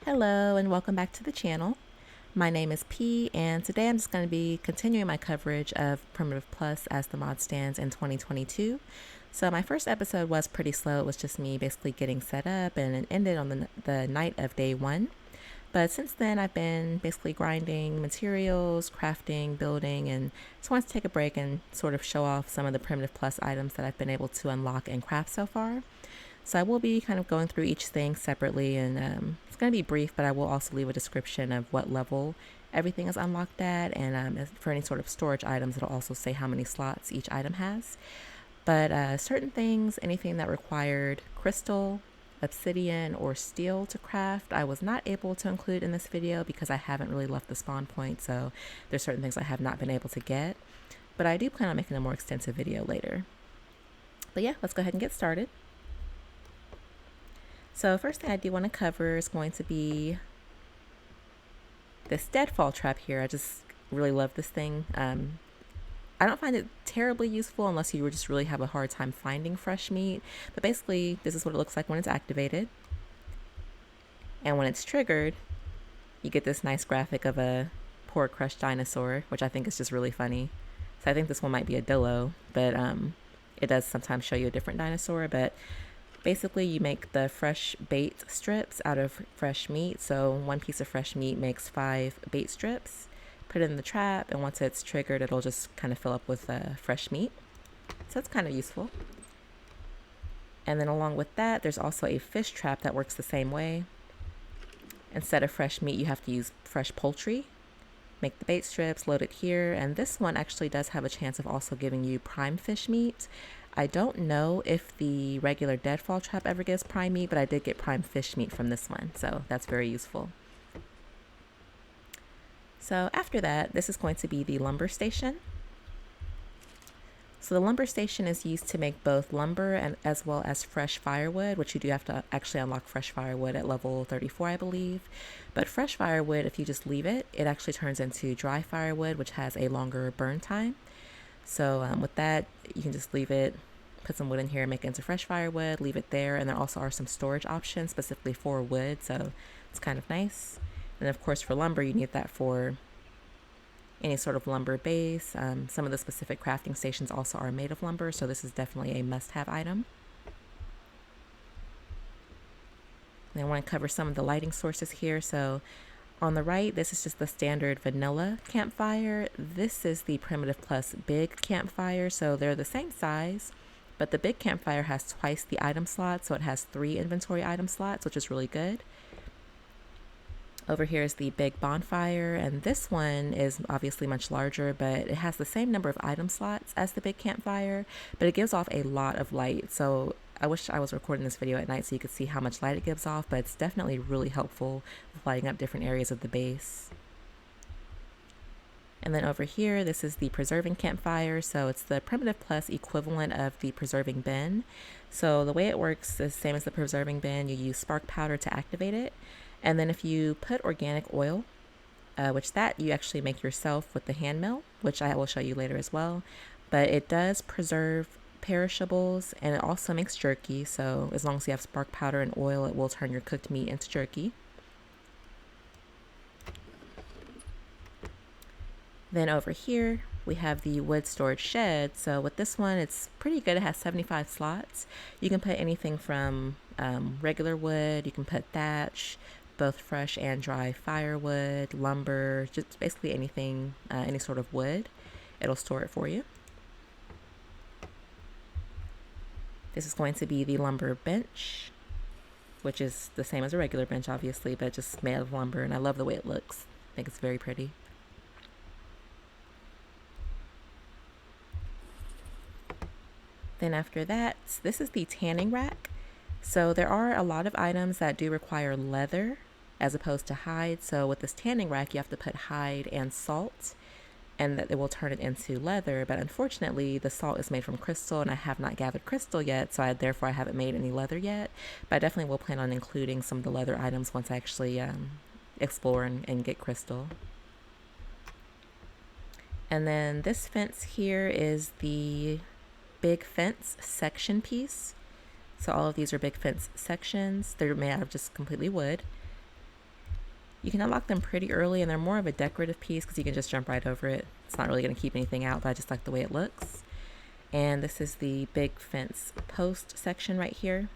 Hello and welcome back to the channel. My name is P and today I'm just going to be continuing my coverage of Primitive Plus as the mod stands in 2022. So my first episode was pretty slow. It was just me basically getting set up and it ended on the night of day one. But since then I've been basically grinding materials, crafting, building, and just wanted to take a break and sort of show off some of the Primitive Plus items that I've been able to unlock and craft so far. So I will be kind of going through each thing separately, and it's going to be brief, but I will also leave a description of what level everything is unlocked at, and for any sort of storage items, it'll also say how many slots each item has. But certain things, anything that required crystal, obsidian, or steel to craft, I was not able to include in this video because I haven't really left the spawn point, so there's certain things I have not been able to get. But I do plan on making a more extensive video later. But yeah, let's go ahead and get started. So first thing I do want to cover is going to be this deadfall trap here. I just really love this thing. I don't find it terribly useful unless you just really have a hard time finding fresh meat. But basically, this is what it looks like when it's activated. And when it's triggered, you get this nice graphic of a poor crushed dinosaur, which I think is just really funny. So I think this one might be a dillo, but it does sometimes show you a different dinosaur. But basically, you make the fresh bait strips out of fresh meat. So one piece of fresh meat makes 5 bait strips. Put it in the trap, and once it's triggered, it'll just kind of fill up with fresh meat. So it's kind of useful. And then along with that, there's also a fish trap that works the same way. Instead of fresh meat, you have to use fresh poultry. Make the bait strips, load it here, and this one actually does have a chance of also giving you prime fish meat. I don't know if the regular deadfall trap ever gives prime meat, but I did get prime fish meat from this one, so that's very useful. So after that, this is going to be the lumber station. So the lumber station is used to make both lumber and as well as fresh firewood, which you do have to actually unlock fresh firewood at level 34, I believe. But fresh firewood, if you just leave it, it actually turns into dry firewood, which has a longer burn time. So with that, you can just leave it, put some wood in here, make it into fresh firewood, leave it there. And there also are some storage options specifically for wood, so it's kind of nice. And of course for lumber, you need that for any sort of lumber base. Some of the specific crafting stations also are made of lumber, so this is definitely a must-have item. And I want to cover some of the lighting sources here. So on the right, this is just the standard vanilla campfire. This is the Primitive Plus big campfire, so they're the same size, but the big campfire has twice the item slots, so it has 3 inventory item slots, which is really good. Over here is the big bonfire, and this one is obviously much larger, but it has the same number of item slots as the big campfire, but it gives off a lot of light. So I wish I was recording this video at night so you could see how much light it gives off, but it's definitely really helpful with lighting up different areas of the base. And then over here, this is the preserving campfire. So it's the Primitive Plus equivalent of the preserving bin. So the way it works is the same as the preserving bin. You use spark powder to activate it. And then if you put organic oil, which that you actually make yourself with the hand mill, which I will show you later as well. But it does preserve perishables, and it also makes jerky. So as long as you have spark powder and oil, it will turn your cooked meat into jerky. Then over here, we have the wood storage shed. So with this one, it's pretty good. It has 75 slots. You can put anything from regular wood, you can put thatch, both fresh and dry firewood, lumber, just basically anything, any sort of wood. It'll store it for you. This is going to be the lumber bench, which is the same as a regular bench, obviously, but just made of lumber, and I love the way it looks. I think it's very pretty. Then after that, this is the tanning rack. So there are a lot of items that do require leather as opposed to hide. So with this tanning rack, you have to put hide and salt, and that it will turn it into leather. But unfortunately, the salt is made from crystal, and I have not gathered crystal yet, so therefore I haven't made any leather yet. But I definitely will plan on including some of the leather items once I actually explore and get crystal. And then this fence here is the big fence section piece. So all of these are big fence sections. They're made out of just completely wood. You can unlock them pretty early, and they're more of a decorative piece because you can just jump right over it. It's not really going to keep anything out, but I just like the way it looks. And this is the big fence post section right here.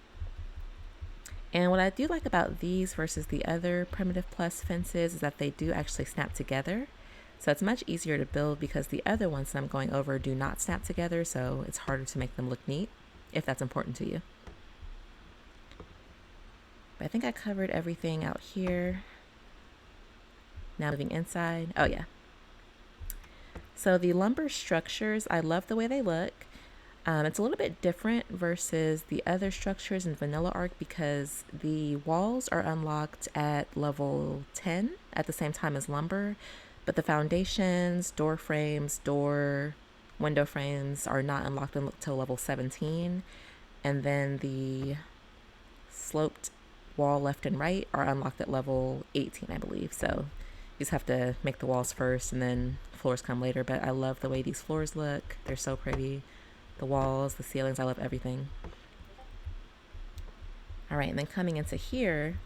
And what I do like about these versus the other Primitive Plus fences is that they do actually snap together. So it's much easier to build because the other ones that I'm going over do not snap together, so it's harder to make them look neat if that's important to you. But I think I covered everything out here. Now moving inside. Oh yeah. So the lumber structures, I love the way they look. It's a little bit different versus the other structures in Vanilla Arc because the walls are unlocked at level 10 at the same time as lumber, but the foundations, door frames, window frames are not unlocked until level 17, and then the sloped wall left and right are unlocked at level 18, I believe. So you just have to make the walls first and then floors come later, but I love the way these floors look. They're so pretty. The walls, the ceilings, I love everything. All right, and then coming into here,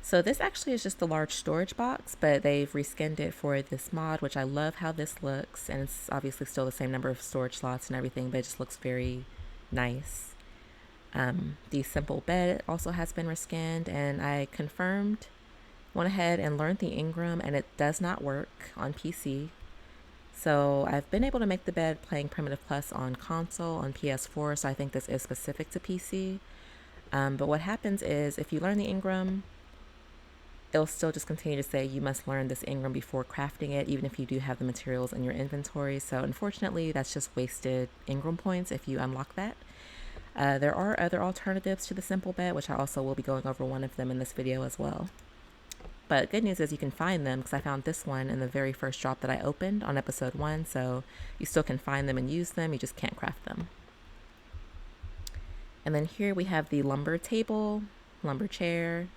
so this actually is just a large storage box, but they've reskinned it for this mod, which I love how this looks, and it's obviously still the same number of storage slots and everything, but it just looks very nice. The simple bed also has been reskinned, and I went ahead and learned the Ingram, and it does not work on PC. So I've been able to make the bed playing Primitive Plus on console, on PS4, so I think this is specific to PC. But what happens is if you learn the Ingram, it'll still just continue to say you must learn this Ingram before crafting it, even if you do have the materials in your inventory. So unfortunately, that's just wasted Ingram points if you unlock that. There are other alternatives to the simple bed, which I also will be going over one of them in this video as well. But good news is you can find them because I found this one in the very first drop that I opened on episode 1, so you still can find them and use them, you just can't craft them. And then here we have the lumber table, lumber chair.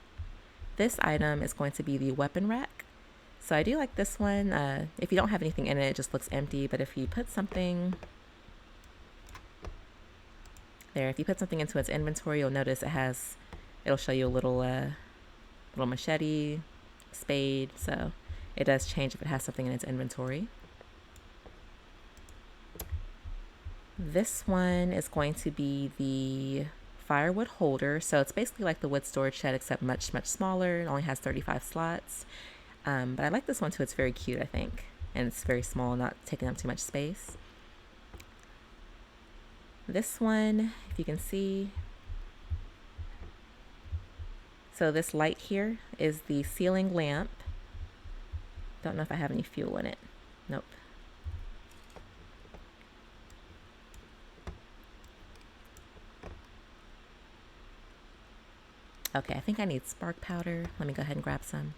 This item is going to be the weapon rack. So I do like this one. If you don't have anything in it, it just looks empty, but if you put something there, if you put something into its inventory, you'll notice it'll show you a little machete, spade, so it does change if it has something in its inventory. This one is going to be the firewood holder, so it's basically like the wood storage shed except much smaller. It only has 35 slots, but I like this one too. It's very cute, I think, and it's very small, not taking up too much space. This one, if you can see, so this light here is the ceiling lamp. Don't know if I have any fuel in it. Nope. Okay, I think I need spark powder. Let me go ahead and grab some.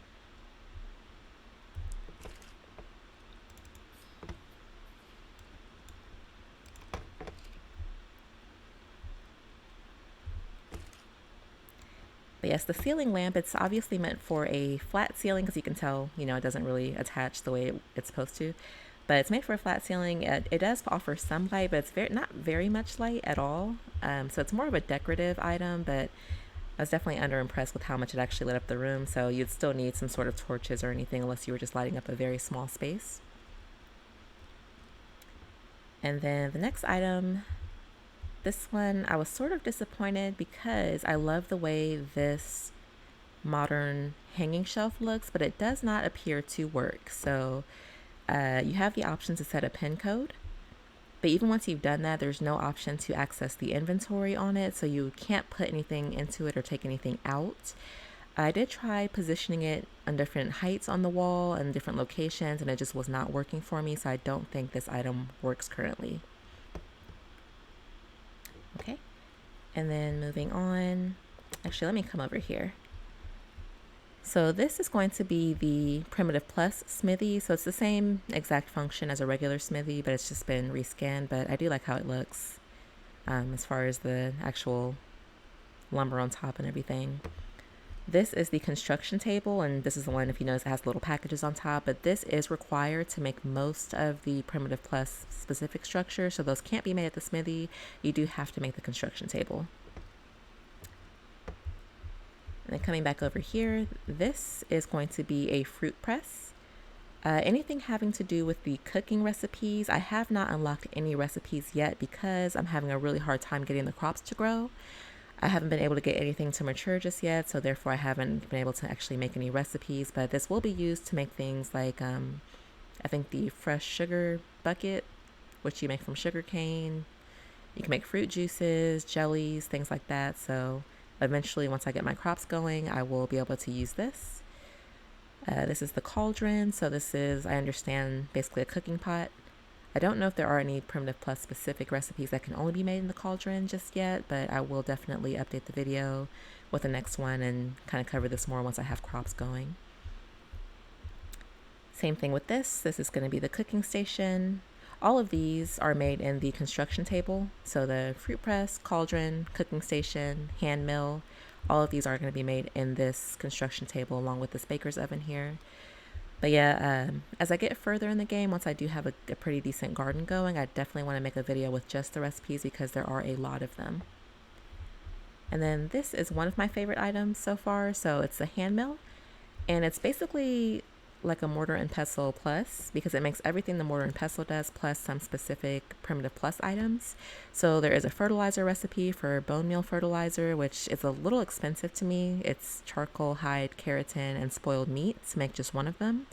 But yes, the ceiling lamp, it's obviously meant for a flat ceiling because you can tell, it doesn't really attach the way it's supposed to. But it's made for a flat ceiling. It does offer some light, but it's not very much light at all. So it's more of a decorative item, but I was definitely underimpressed with how much it actually lit up the room. So you'd still need some sort of torches or anything unless you were just lighting up a very small space. And then the next item, this one, I was sort of disappointed because I love the way this modern hanging shelf looks, but it does not appear to work. So you have the option to set a pin code, but even once you've done that, there's no option to access the inventory on it, so you can't put anything into it or take anything out. I did try positioning it on different heights on the wall and different locations, and it just was not working for me, so I don't think this item works currently. Okay, and then moving on, actually let me come over here. So this is going to be the Primitive Plus smithy, so it's the same exact function as a regular smithy, but it's just been reskinned. But I do like how it looks as far as the actual lumber on top and everything. This is the construction table, and this is the one, if you notice, it has little packages on top, but this is required to make most of the Primitive Plus specific structures, so those can't be made at the smithy. You do have to make the construction table. And then coming back over here, this is going to be a fruit press. Anything having to do with the cooking recipes, I have not unlocked any recipes yet because I'm having a really hard time getting the crops to grow. I haven't been able to get anything to mature just yet, so therefore I haven't been able to actually make any recipes, but this will be used to make things like, I think the fresh sugar bucket, which you make from sugar cane. You can make fruit juices, jellies, things like that. So eventually, once I get my crops going, I will be able to use this. This is the cauldron. So this is, I understand, basically a cooking pot. I don't know if there are any Primitive Plus specific recipes that can only be made in the cauldron just yet, but I will definitely update the video with the next one and kind of cover this more once I have crops going. Same thing with this. This is going to be the cooking station. All of these are made in the construction table. So the fruit press, cauldron, cooking station, hand mill, all of these are going to be made in this construction table along with this baker's oven here. But yeah, as I get further in the game, once I do have a pretty decent garden going, I definitely want to make a video with just the recipes because there are a lot of them. And then this is one of my favorite items so far. So it's a hand mill, and it's basically like a mortar and pestle plus, because it makes everything the mortar and pestle does plus some specific Primitive Plus items. So there is a fertilizer recipe for bone meal fertilizer, which is a little expensive to me. It's charcoal, hide, keratin, and spoiled meat to make just one of them.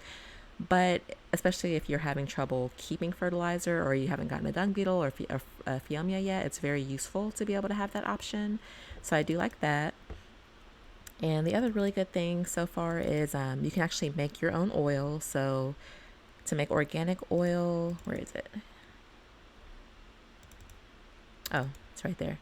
But especially if you're having trouble keeping fertilizer, or you haven't gotten a dung beetle or a Phiomia yet, it's very useful to be able to have that option. So I do like that. And the other really good thing so far is you can actually make your own oil. So to make organic oil, where is it? Oh, it's right there.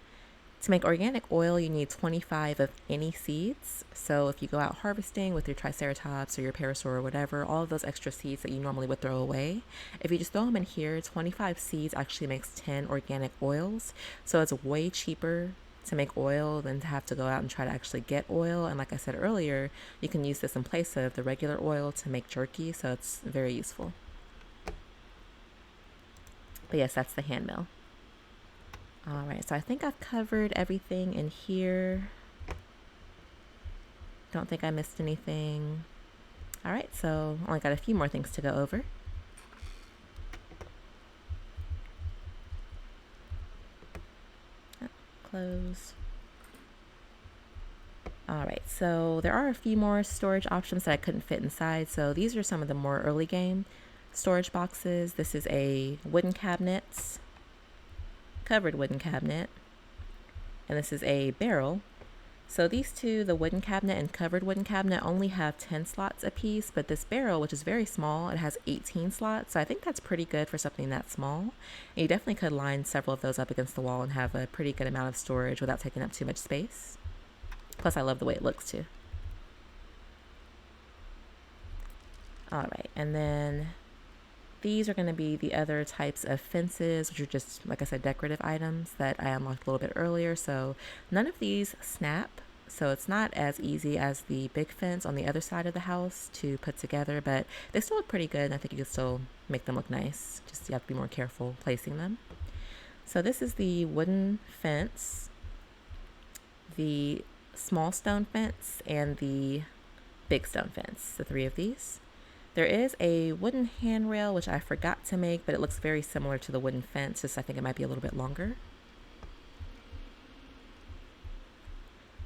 To make organic oil, you need 25 of any seeds. So if you go out harvesting with your Triceratops or your Parasaur or whatever, all of those extra seeds that you normally would throw away, if you just throw them in here, 25 seeds actually makes 10 organic oils. So it's way cheaper to make oil than to have to go out and try to actually get oil. And like I said earlier, you can use this in place of the regular oil to make jerky, so it's very useful. But yes, that's the hand mill. All right, so I think I've covered everything in here. Don't think I missed anything. All right, so only got a few more things to go over. Close. All right, so there are a few more storage options that I couldn't fit inside. So these are some of the more early game storage boxes. This is a wooden cabinet, covered wooden cabinet, and this is a barrel. So these two, the wooden cabinet and covered wooden cabinet, only have 10 slots a piece, but this barrel, which is very small, it has 18 slots. So I think that's pretty good for something that small. And you definitely could line several of those up against the wall and have a pretty good amount of storage without taking up too much space. Plus, I love the way it looks too. All right, and then these are going to be the other types of fences, which are just, like I said, decorative items that I unlocked a little bit earlier. So none of these snap, so it's not as easy as the big fence on the other side of the house to put together, but they still look pretty good, and I think you can still make them look nice. Just you have to be more careful placing them. So this is the wooden fence, the small stone fence, and the big stone fence, the three of these. There is a wooden handrail, which I forgot to make, but it looks very similar to the wooden fence, just I think it might be a little bit longer.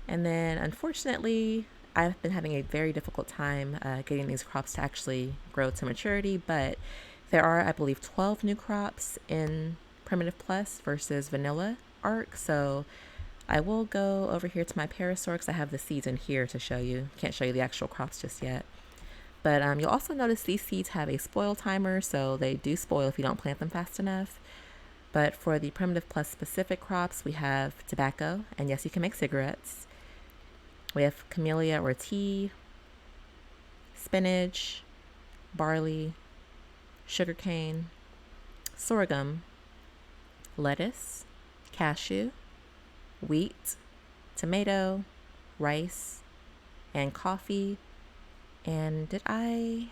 And then, unfortunately, I've been having a very difficult time getting these crops to actually grow to maturity, but there are, I believe, 12 new crops in Primitive Plus versus Vanilla Arc, so I will go over here to my Parasaur because I have the seeds in here to show you. Can't show you the actual crops just yet. But you'll also notice these seeds have a spoil timer, so they do spoil if you don't plant them fast enough. But for the Primitive Plus specific crops, we have tobacco, and yes, you can make cigarettes. We have camellia or tea, spinach, barley, sugarcane, sorghum, lettuce, cashew, wheat, tomato, rice, and coffee. And I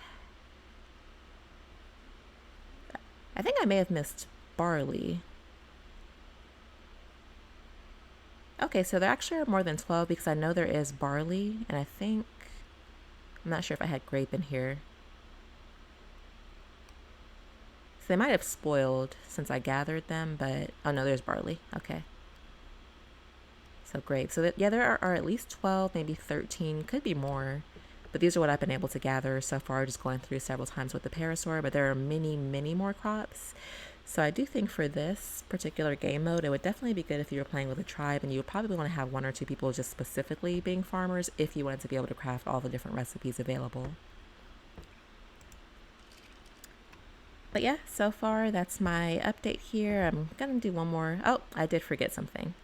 think I may have missed barley. Okay, so there actually are more than 12 because I know there is barley, and I think, I'm not sure if I had grape in here. So they might have spoiled since I gathered them, but oh no, there's barley. Okay. So grape. So that, yeah, there are at least 12, maybe 13, could be more. But these are what I've been able to gather so far, just going through several times with the parasaur. But there are many, many more crops. So I do think for this particular game mode, it would definitely be good if you were playing with a tribe and you would probably want to have one or two people just specifically being farmers if you wanted to be able to craft all the different recipes available. But yeah, so far that's my update here. I'm gonna do one more. Oh, I did forget something.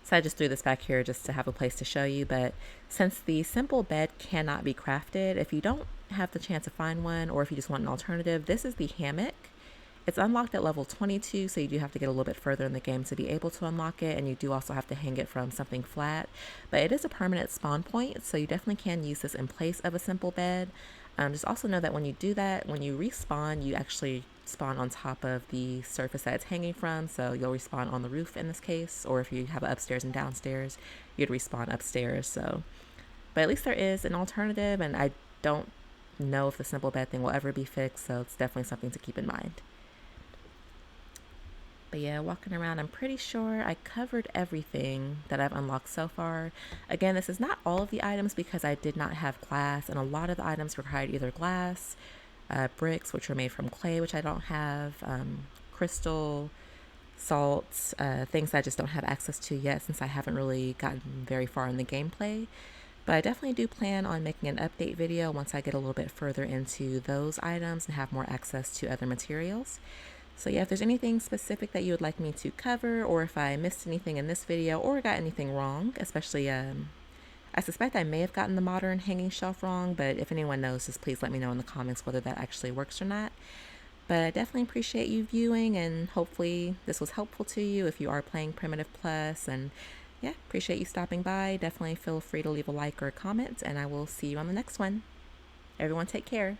So I just threw this back here just to have a place to show you, but since the simple bed cannot be crafted, if you don't have the chance to find one, or if you just want an alternative, this is the hammock. It's unlocked at level 22, so you do have to get a little bit further in the game to be able to unlock it, and you do also have to hang it from something flat. But it is a permanent spawn point, so you definitely can use this in place of a simple bed. Just also know that when you do that, when you respawn, you actually spawn on top of the surface that it's hanging from, so you'll respawn on the roof in this case, or if you have upstairs and downstairs, you'd respawn upstairs. So, but at least there is an alternative, and I don't know if the simple bed thing will ever be fixed, so it's definitely something to keep in mind. But yeah, walking around, I'm pretty sure I covered everything that I've unlocked so far. Again, this is not all of the items because I did not have glass, and a lot of the items required either glass, bricks, which are made from clay, which I don't have, crystal, salts, things I just don't have access to yet since I haven't really gotten very far in the gameplay. But I definitely do plan on making an update video once I get a little bit further into those items and have more access to other materials. So yeah, if there's anything specific that you would like me to cover, or if I missed anything in this video or got anything wrong, especially I suspect I may have gotten the modern hanging shelf wrong, but if anyone knows, just please let me know in the comments whether that actually works or not. But I definitely appreciate you viewing, and hopefully this was helpful to you if you are playing Primitive Plus. And yeah, appreciate you stopping by. Definitely feel free to leave a like or a comment, and I will see you on the next one. Everyone take care.